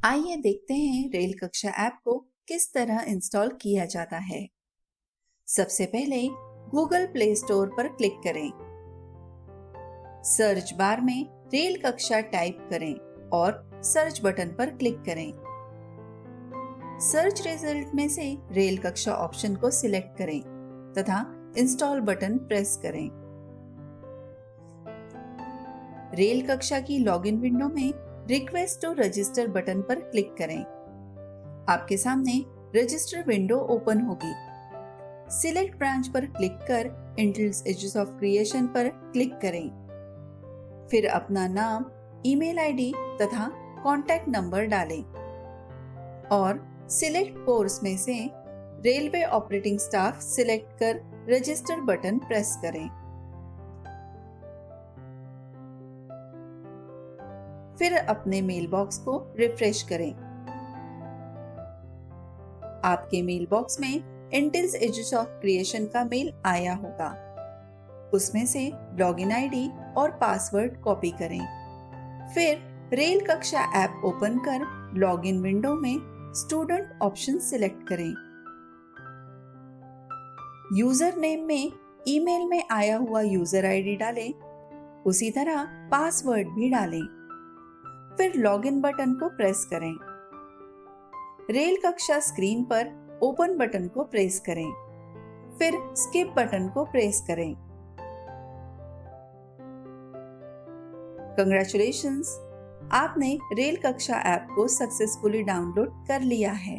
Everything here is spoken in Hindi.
आइए देखते हैं रेल कक्षा ऐप को किस तरह इंस्टॉल किया जाता है। सबसे पहले गूगल प्ले स्टोर पर क्लिक करें। सर्च बार में रेल कक्षा टाइप करें और सर्च बटन पर क्लिक करें। सर्च रिजल्ट में से रेल कक्षा ऑप्शन को सिलेक्ट करें तथा इंस्टॉल बटन प्रेस करें। रेल कक्षा की लॉगिन विंडो में रिक्वेस्ट टू रजिस्टर बटन पर क्लिक करें। आपके सामने रजिस्टर विंडो ओपन होगी। सिलेक्ट ब्रांच पर क्लिक कर इंटेल्स एजेस ऑफ क्रिएशन पर क्लिक करें। फिर अपना नाम, ईमेल आईडी तथा कॉन्टैक्ट नंबर डालें और सिलेक्ट कोर्स में से रेलवे ऑपरेटिंग स्टाफ सिलेक्ट कर रजिस्टर बटन प्रेस करें। फिर अपने मेल बॉक्स को रिफ्रेश करें। आपके मेल बॉक्स में इंटेल्स एजेस ऑफ क्रिएशन का मेल आया होगा। उसमें से लॉगिन आईडी और पासवर्ड कॉपी करें। फिर रेल कक्षा ऐप ओपन कर लॉगिन विंडो में स्टूडेंट ऑप्शन सिलेक्ट करें। यूजर नेम में ईमेल में आया हुआ यूजर आईडी डालें। उसी तरह पासवर्ड भी डालें। फिर लॉगिन बटन को प्रेस करें। रेल कक्षा स्क्रीन पर ओपन बटन को प्रेस करें। फिर स्किप बटन को प्रेस करें। कंग्रेचुलेशंस, आपने रेल कक्षा ऐप को सक्सेसफुली डाउनलोड कर लिया है।